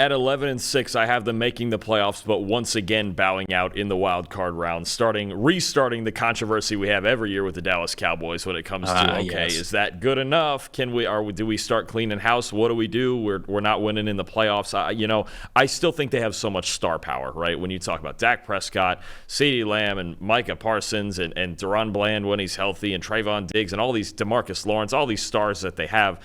At 11-6, I have them making the playoffs, but once again bowing out in the wild card round, restarting the controversy we have every year with the Dallas Cowboys when it comes to yes. Is that good enough? Do we start cleaning house? What do we do? We're not winning in the playoffs. I still think they have so much star power, right? When you talk about Dak Prescott, CeeDee Lamb, and Micah Parsons, and Deron Bland when he's healthy, and Trayvon Diggs, and all these DeMarcus Lawrence, all these stars that they have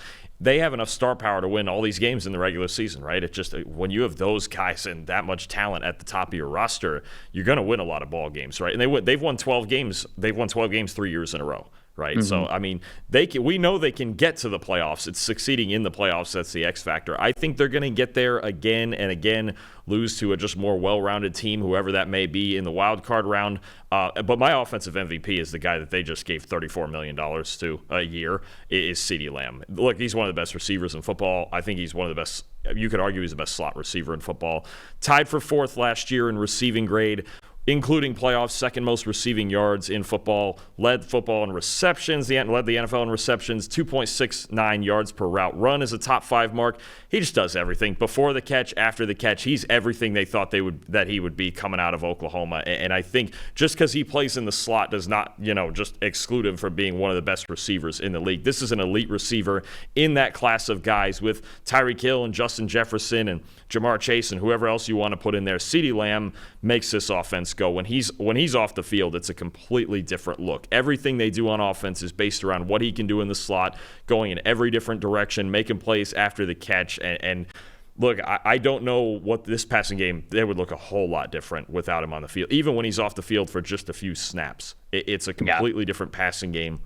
enough star power to win all these games in the regular season, right? It's just when you have those guys and that much talent at the top of your roster, you're going to win a lot of ball games, right? And they've won 12 games. They've won 12 games 3 years in a row, right? Mm-hmm. So, I mean, we know they can get to the playoffs. It's succeeding in the playoffs that's the X factor. I think they're going to get there again and again, lose to a just more well-rounded team, whoever that may be in the wild card round. But my offensive MVP is the guy that they just gave $34 million to a year, is CeeDee Lamb. Look, he's one of the best receivers in football. I think he's one of the best. You could argue he's the best slot receiver in football. Tied for fourth last year in receiving grade, including playoffs, second most receiving yards in football, led football in receptions, led the NFL in receptions, 2.69 yards per route run is a top 5 mark. He just does everything. Before the catch, after the catch, he's everything they thought that he would be coming out of Oklahoma. And I think just because he plays in the slot does not, just exclude him from being one of the best receivers in the league. This is an elite receiver in that class of guys with Tyreek Hill and Justin Jefferson and Jamar Chase and whoever else you want to put in there. CeeDee Lamb makes this offense go. When he's off the field, it's a completely different look. Everything they do on offense is based around what he can do in the slot, going in every different direction, making plays after the catch. And look, I don't know what this passing game, they would look a whole lot different without him on the field. Even when he's off the field for just a few snaps, it's a completely different passing game.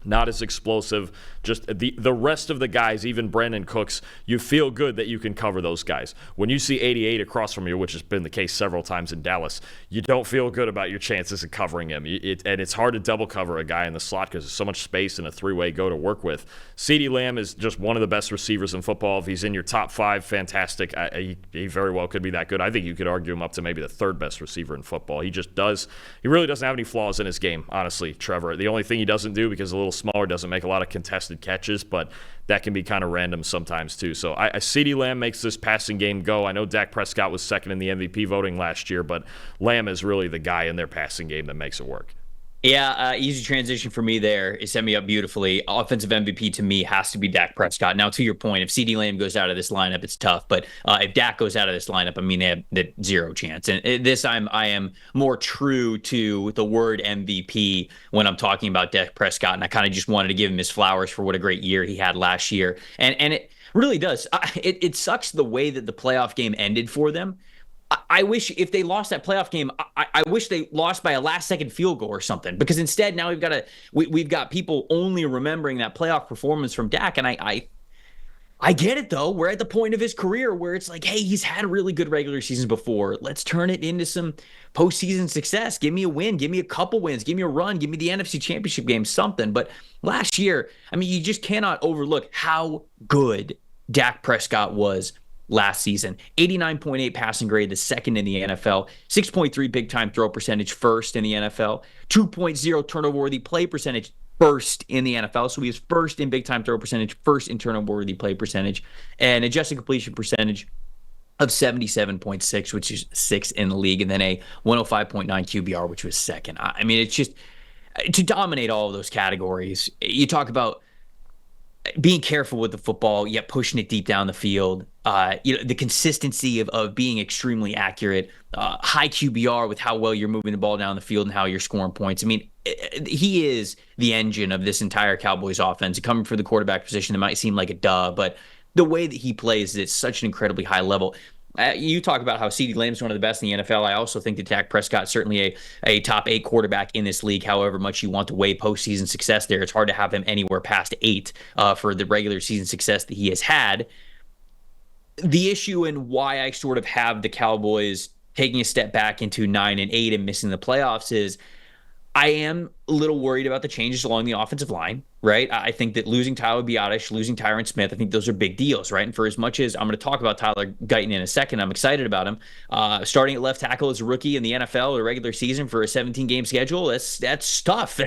Not as explosive. Just the rest of the guys, even Brandon Cooks, you feel good that you can cover those guys. When you see 88 across from you, which has been the case several times in Dallas, you don't feel good about your chances of covering him. And it's hard to double cover a guy in the slot because there's so much space and a three-way go to work with. CeeDee Lamb is just one of the best receivers in football. If he's in your top 5, fantastic. He very well could be that good. I think you could argue him up to maybe the 3rd best receiver in football. He really doesn't have any flaws in his game, honestly, Trevor. The only thing he doesn't do, because a little smaller, doesn't make a lot of contested catches, but that can be kind of random sometimes too. So CeeDee Lamb makes this passing game go. I know Dak Prescott was second in the MVP voting last year, but Lamb is really the guy in their passing game that makes it work. Yeah, easy transition for me there. It set me up beautifully. Offensive MVP to me has to be Dak Prescott. Now, to your point, if CeeDee Lamb goes out of this lineup, it's tough. But if Dak goes out of this lineup, I mean, they have zero chance. And I am more true to the word MVP when I'm talking about Dak Prescott. And I kind of just wanted to give him his flowers for what a great year he had last year. And it really does. It sucks the way that the playoff game ended for them. I wish if they lost that playoff game, I wish they lost by a last-second field goal or something. Because instead, now we've got people only remembering that playoff performance from Dak. And I get it though. We're at the point of his career where it's like, hey, he's had really good regular seasons before. Let's turn it into some postseason success. Give me a win. Give me a couple wins. Give me a run. Give me the NFC Championship game. Something. But last year, I mean, you just cannot overlook how good Dak Prescott was last season. 89.8 passing grade, the 2nd in the NFL. 6.3 big-time throw percentage, 1st in the NFL. 2.0 turnover-worthy play percentage, 1st in the NFL. So he is 1st in big-time throw percentage, 1st in turnover-worthy play percentage, and adjusted completion percentage of 77.6, which is 6th in the league, and then a 105.9 QBR, which was 2nd. I mean, it's just to dominate all of those categories. You talk about being careful with the football, yet pushing it deep down the field. The consistency of being extremely accurate, high QBR with how well you're moving the ball down the field and how you're scoring points. I mean, he is the engine of this entire Cowboys offense. Coming for the quarterback position, it might seem like a duh, but the way that he plays is at such an incredibly high level. You talk about how CeeDee Lamb is one of the best in the NFL. I also think that Dak Prescott is certainly a top 8 quarterback in this league. However much you want to weigh postseason success there, it's hard to have him anywhere past 8 for the regular season success that he has had. The issue and why I sort of have the Cowboys taking a step back into 9-8 and missing the playoffs is I am a little worried about the changes along the offensive line, right? I think that losing Tyler Biadasz, losing Tyron Smith, I think those are big deals, right? And for as much as I'm going to talk about Tyler Guyton in a second, I'm excited about him. Starting at left tackle as a rookie in the NFL or a regular season for a 17-game schedule, that's tough.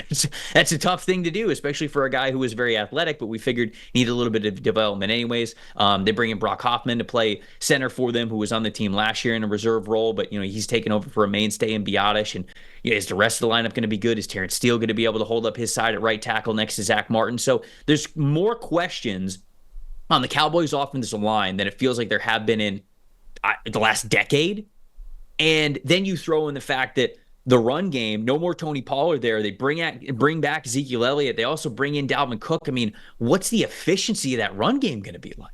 That's a tough thing to do, especially for a guy who was very athletic, but we figured he needed a little bit of development anyways. They bring in Brock Hoffman to play center for them, who was on the team last year in a reserve role, but he's taken over for a mainstay in Biadasz. And is the rest of the lineup going to be good? Is Terrence Steele going to be able to hold up his side at right tackle next to Zach Martin? So there's more questions on the Cowboys offensive line than it feels like there have been in the last decade. And then you throw in the fact that the run game, no more Tony Pollard there. They bring back Ezekiel Elliott. They also bring in Dalvin Cook. I mean, what's the efficiency of that run game going to be like?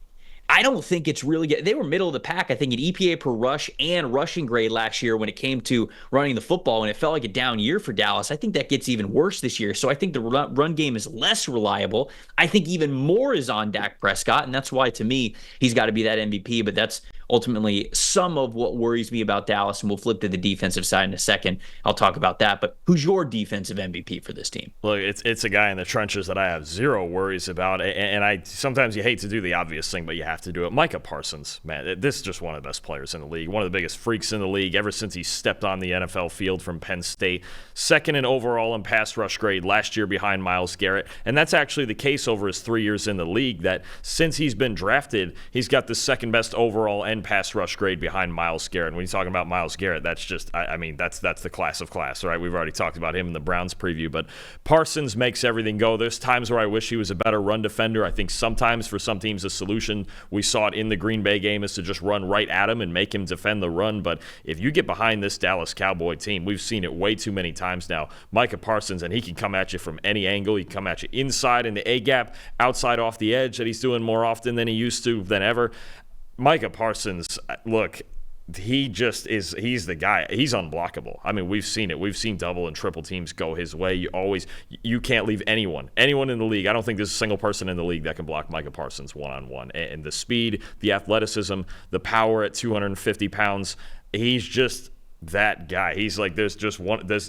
I don't think it's really good. They were middle of the pack, I think, in EPA per rush and rushing grade last year when it came to running the football, and it felt like a down year for Dallas. I think that gets even worse this year. So I think the run game is less reliable. I think even more is on Dak Prescott, and that's why, to me, he's got to be that MVP. But that's ultimately some of what worries me about Dallas, and we'll flip to the defensive side in a second. I'll talk about that. But who's your defensive MVP for this team? Look, it's a guy in the trenches that I have zero worries about, and I sometimes you hate to do the obvious thing, but you have to do it. Micah Parsons, man, this is just one of the best players in the league, one of the biggest freaks in the league ever since he stepped on the NFL field from Penn State. Second in overall in pass rush grade last year behind Myles Garrett, and that's actually the case over his 3 years in the league, that since he's been drafted, he's got the second best overall and pass rush grade behind Myles Garrett. And when you're talking about Myles Garrett, that's just, I mean, that's the class of class, right? We've already talked about him in the Browns preview, but Parsons makes everything go. There's times where I wish he was a better run defender. I think sometimes for some teams, the solution, we saw it in the Green Bay game, is to just run right at him and make him defend the run. But if you get behind this Dallas Cowboy team, we've seen it way too many times now. Micah Parsons, and he can come at you from any angle. He can come at you inside in the A-gap, outside off the edge, that he's doing more often than he used to than ever. Micah Parsons, look, he's the guy. He's unblockable. I mean, we've seen it. We've seen double and triple teams go his way. You can't leave anyone in the league. I don't think there's a single person in the league that can block Micah Parsons one-on-one. And the speed, the athleticism, the power at 250 pounds, he's just that guy. He's like, there's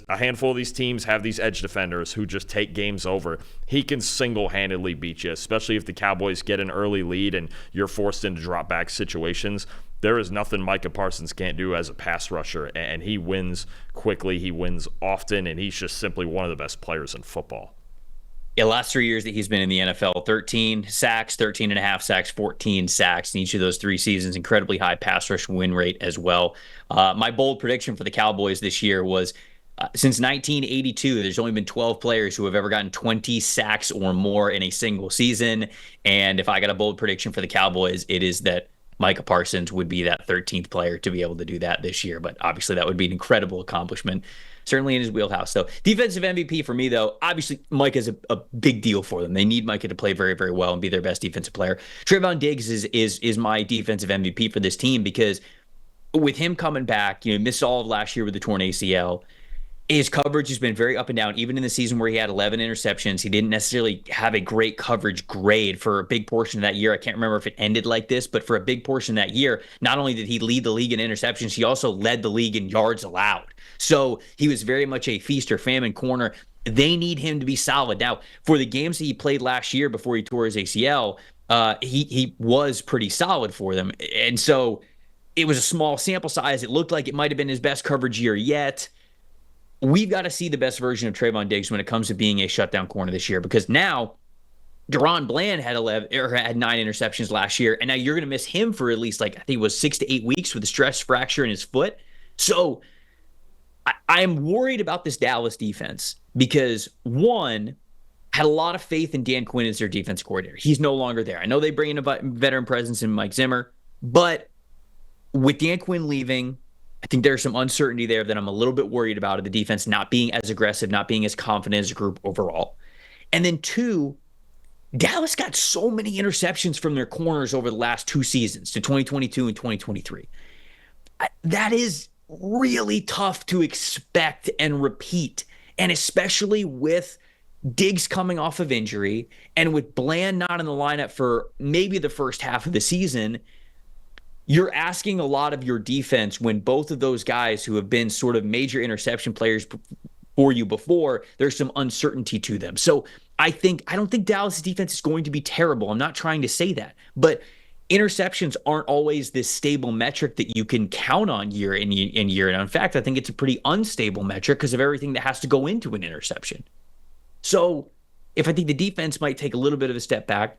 a handful of these teams have these edge defenders who just take games over. He can single-handedly beat you, especially if the Cowboys get an early lead and you're forced into drop back situations. There is nothing Micah Parsons can't do as a pass rusher, and he wins quickly, he wins often, and he's just simply one of the best players in football. Yeah, last 3 years that he's been in the NFL, 13 sacks, 13 and a half sacks, 14 sacks in each of those 3 seasons. Incredibly high pass rush win rate as well. My bold prediction for the Cowboys this year was, since 1982, there's only been 12 players who have ever gotten 20 sacks or more in a single season. And if I got a bold prediction for the Cowboys, it is that Micah Parsons would be that 13th player to be able to do that this year. But obviously that would be an incredible accomplishment, certainly in his wheelhouse. So defensive MVP for me, though, obviously Micah is a big deal for them. They need Micah to play very, very well and be their best defensive player. Trevon Diggs is my defensive MVP for this team, because with him coming back, missed all of last year with the torn ACL. His coverage has been very up and down. Even in the season where he had 11 interceptions, he didn't necessarily have a great coverage grade for a big portion of that year. I can't remember if it ended like this, but for a big portion of that year, not only did he lead the league in interceptions, he also led the league in yards allowed. So he was very much a feast or famine corner. They need him to be solid. Now, for the games that he played last year before he tore his ACL, he was pretty solid for them. And so it was a small sample size. It looked like it might have been his best coverage year yet. We've got to see the best version of Trevon Diggs when it comes to being a shutdown corner this year, because now Deron Bland had 9 interceptions last year, and now you're going to miss him for at least, I think it was 6 to 8 weeks with a stress fracture in his foot. So I am worried about this Dallas defense because, one, had a lot of faith in Dan Quinn as their defense coordinator. He's no longer there. I know they bring in a veteran presence in Mike Zimmer, but with Dan Quinn leaving, I think there's some uncertainty there that I'm a little bit worried about, of the defense not being as aggressive, not being as confident as a group overall. And then 2, Dallas got so many interceptions from their corners over the last 2 seasons, to 2022 and 2023. That is really tough to expect and repeat. And especially with Diggs coming off of injury and with Bland not in the lineup for maybe the first half of the season, you're asking a lot of your defense when both of those guys who have been sort of major interception players for you before, there's some uncertainty to them. So I don't think Dallas' defense is going to be terrible. I'm not trying to say that, but interceptions aren't always this stable metric that you can count on year in and year out. In fact, I think it's a pretty unstable metric because of everything that has to go into an interception. So if I think the defense might take a little bit of a step back,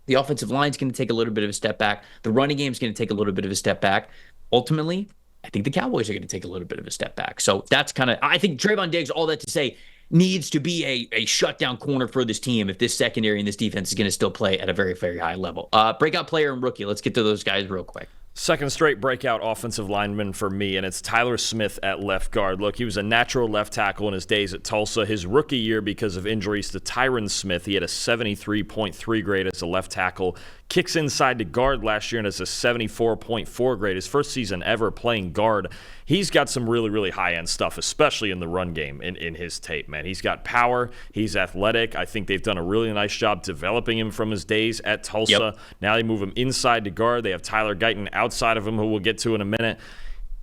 the offensive line is going to take a little bit of a step back, the running game is going to take a little bit of a step back. Ultimately, I think the Cowboys are going to take a little bit of a step back. So that's kind of, I think Trayvon Diggs, all that to say, needs to be a shutdown corner for this team if this secondary and this defense is going to still play at a very, very high level. Breakout player and rookie. Let's get to those guys real quick. Second straight breakout offensive lineman for me, and it's Tyler Smith at left guard. Look, he was a natural left tackle in his days at Tulsa. His rookie year, because of injuries to Tyron Smith, he had a 73.3 grade as a left tackle. Kicks inside to guard last year and has a 74.4 grade. His first season ever playing guard. He's got some really, really high-end stuff, especially in the run game in his tape, man. He's got power. He's athletic. I think they've done a really nice job developing him from his days at Tulsa. Yep. Now they move him inside to guard. They have Tyler Guyton outside of him, who we'll get to in a minute.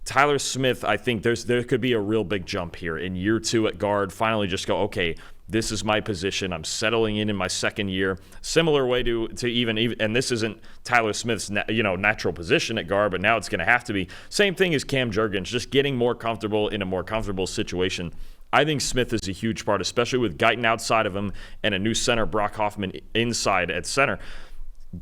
Tyler Smith, I think there could be a real big jump here in year 2 at guard. Finally just go, okay, this is my position. I'm settling in my second year. Similar way to even and this isn't Tyler Smith's natural position at guard, but now it's going to have to be. Same thing as Cam Jurgens, just getting more comfortable in a more comfortable situation. I think Smith is a huge part, especially with Guyton outside of him and a new center, Brock Hoffman, inside at center.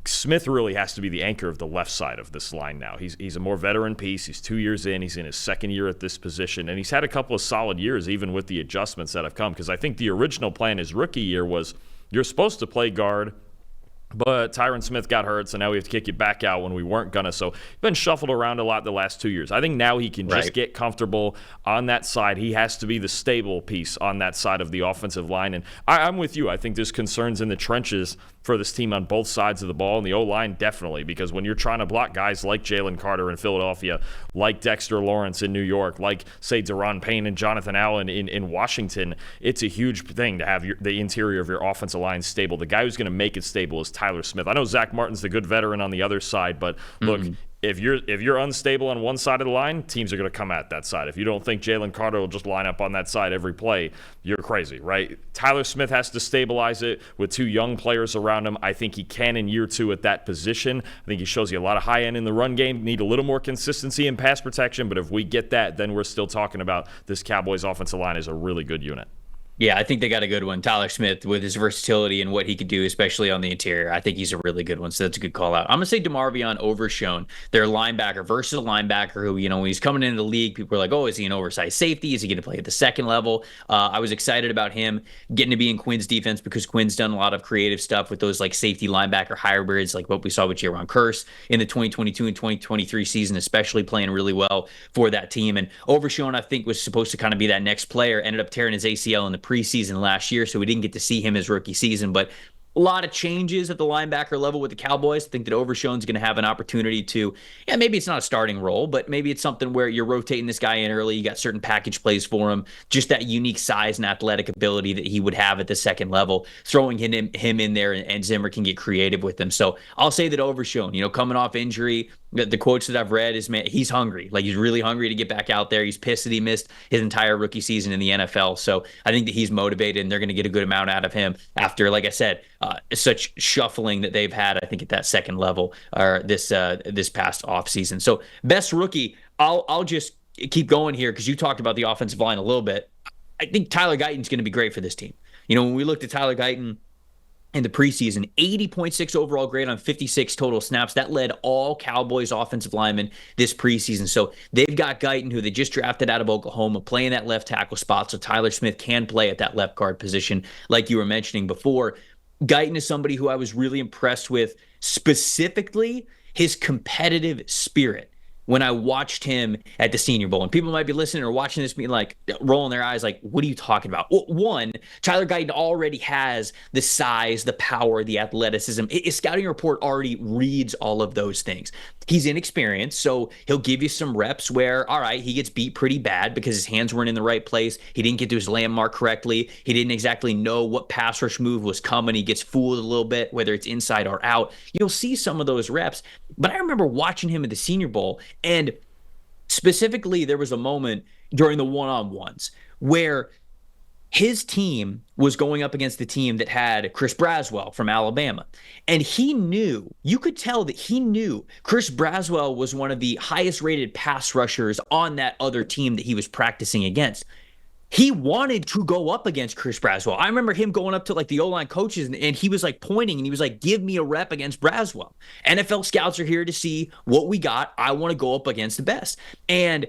Smith really has to be the anchor of the left side of this line now. He's a more veteran piece. He's 2 years in. He's in his second year at this position, and he's had a couple of solid years even with the adjustments that have come, because I think the original plan his rookie year was you're supposed to play guard, but Tyron Smith got hurt, so now we have to kick you back out when we weren't going to. So he's been shuffled around a lot the last 2 years. I think now he can just get comfortable on that side. He has to be the stable piece on that side of the offensive line. And I'm with you. I think there's concerns in the trenches for this team on both sides of the ball, and the O-line definitely, because when you're trying to block guys like Jalen Carter in Philadelphia, like Dexter Lawrence in New York, like, say, Daron Payne and Jonathan Allen in Washington, it's a huge thing to have the interior of your offensive line stable. The guy who's going to make it stable is Tyler Smith. I know Zach Martin's the good veteran on the other side, but look, if you're unstable on one side of the line, teams are going to come at that side. If you don't think Jalen Carter will just line up on that side every play, you're crazy, right? Tyler Smith has to stabilize it with 2 young players around him. I think he can in year 2 at that position. I think he shows you a lot of high end in the run game. Need a little more consistency in pass protection, but if we get that, then we're still talking about this Cowboys offensive line is a really good unit. Yeah, I think they got a good one. Tyler Smith, with his versatility and what he could do, especially on the interior, I think he's a really good one. So that's a good call out. I'm going to say DeMarvion Overshown, their linebacker, versatile linebacker who, when he's coming into the league, people are like, oh, is he an oversized safety? Is he going to play at the second level? I was excited about him getting to be in Quinn's defense because Quinn's done a lot of creative stuff with those like safety linebacker hybrids, like what we saw with Jaron Kearse in the 2022 and 2023 season, especially playing really well for that team. And Overshown, I think, was supposed to kind of be that next player, ended up tearing his ACL in the preseason last year, so we didn't get to see him his rookie season, but a lot of changes at the linebacker level with the Cowboys. I think that Overshown's going to have an opportunity to, maybe it's not a starting role, but maybe it's something where you're rotating this guy in early. You got certain package plays for him, just that unique size and athletic ability that he would have at the second level. Throwing him in there, and Zimmer can get creative with him. So I'll say that Overshown, coming off injury, the quotes that I've read is, man, he's hungry. Like, he's really hungry to get back out there. He's pissed that he missed his entire rookie season in the NFL. So I think that he's motivated, and they're going to get a good amount out of him after, like I said, such shuffling that they've had, I think, at that second level or this past offseason. So best rookie, I'll just keep going here because you talked about the offensive line a little bit. I think Tyler Guyton's going to be great for this team. When we looked at Tyler Guyton in the preseason, 80.6 overall grade on 56 total snaps. That led all Cowboys offensive linemen this preseason. So they've got Guyton, who they just drafted out of Oklahoma, playing that left tackle spot. So Tyler Smith can play at that left guard position, like you were mentioning before. Guyton is somebody who I was really impressed with, specifically his competitive spirit. When I watched him at the Senior Bowl, and people might be listening or watching this, being like, rolling their eyes, like, what are you talking about? Well, one, Tyler Guyton already has the size, the power, the athleticism. His scouting report already reads all of those things. He's inexperienced, so he'll give you some reps where, all right, he gets beat pretty bad because his hands weren't in the right place. He didn't get to his landmark correctly. He didn't exactly know what pass rush move was coming. He gets fooled a little bit, whether it's inside or out. You'll see some of those reps. But I remember watching him at the Senior Bowl, and specifically there was a moment during the one-on-ones where his team was going up against the team that had Chris Braswell from Alabama. And he knew, you could tell that he knew Chris Braswell was one of the highest rated pass rushers on that other team that he was practicing against. He wanted to go up against Chris Braswell. I remember him going up to like the O-line coaches and he was like pointing and he was like, give me a rep against Braswell. NFL scouts are here to see what we got. I want to go up against the best. And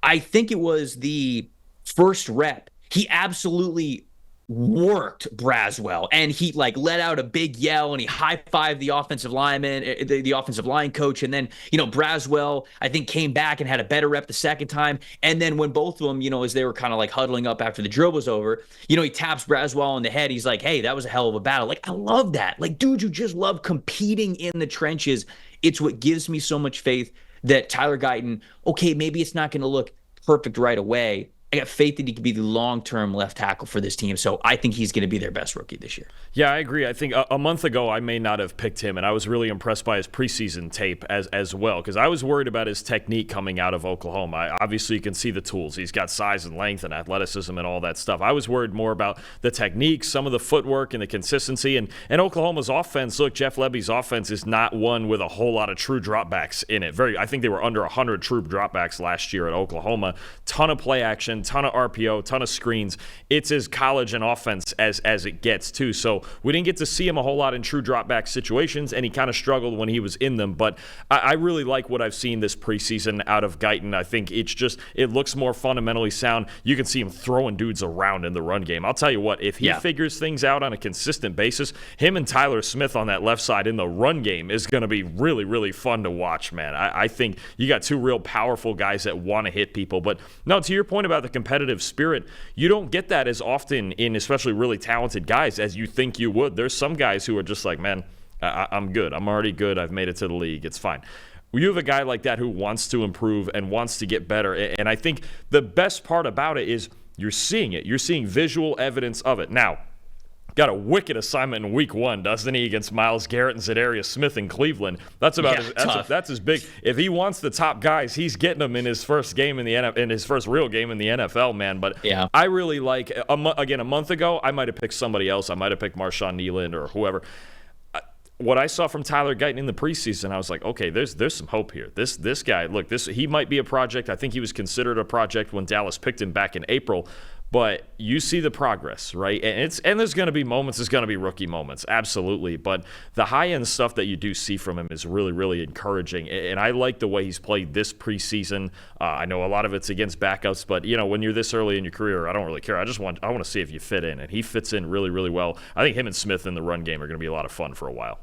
I think it was the first rep. He absolutely worked Braswell and he like let out a big yell and he high-fived the offensive lineman, the offensive line coach. And then, Braswell, I think, came back and had a better rep the second time. And then when both of them, as they were kind of like huddling up after the drill was over, he taps Braswell on the head. He's like, hey, that was a hell of a battle. Like, I love that. Like, dude, you just love competing in the trenches. It's what gives me so much faith that Tyler Guyton, okay, maybe it's not going to look perfect right away. I got faith that he could be the long-term left tackle for this team, so I think he's going to be their best rookie this year. Yeah, I agree. I think a month ago I may not have picked him, and I was really impressed by his preseason tape as well, because I was worried about his technique coming out of Oklahoma. Obviously, you can see the tools. He's got size and length and athleticism and all that stuff. I was worried more about the technique, some of the footwork and the consistency. And Oklahoma's offense, look, Jeff Lebby's offense is not one with a whole lot of true dropbacks in it. I think they were under 100 true dropbacks last year at Oklahoma. Ton of play action, ton of RPO, ton of screens. It's as college an offense as it gets, too. So we didn't get to see him a whole lot in true dropback situations, and he kind of struggled when he was in them. But I really like what I've seen this preseason out of Guyton. I think it looks more fundamentally sound. You can see him throwing dudes around in the run game. I'll tell you what, if he figures things out on a consistent basis, him and Tyler Smith on that left side in the run game is going to be really, really fun to watch, man. I think you got two real powerful guys that want to hit people. But no, to your point about the competitive spirit, you don't get that as often in especially really talented guys as you think you would. There's some guys who are just like, man, I'm good. I'm already good. I've made it to the league. It's fine. You have a guy like that who wants to improve and wants to get better. And I think the best part about it is you're seeing it. You're seeing visual evidence of it. Now, got a wicked assignment in week 1, doesn't he, against Myles Garrett and Za'Darius Smith in Cleveland. That's about that's as big. If he wants the top guys, he's getting them in his first game in the NFL, in his first real game in the NFL, man. But I really like a month ago, I might have picked somebody else. I might have picked Marshawn Nealand or whoever. What I saw from Tyler Guyton in the preseason, I was like, okay, there's some hope here. This guy, look, he might be a project. I think he was considered a project when Dallas picked him back in April. But you see the progress, right? And there's going to be moments, there's going to be rookie moments, absolutely. But the high-end stuff that you do see from him is really, really encouraging. And I like the way he's played this preseason. I know a lot of it's against backups, but when you're this early in your career, I don't really care. I want to see if you fit in, and he fits in really, really well. I think him and Smith in the run game are going to be a lot of fun for a while.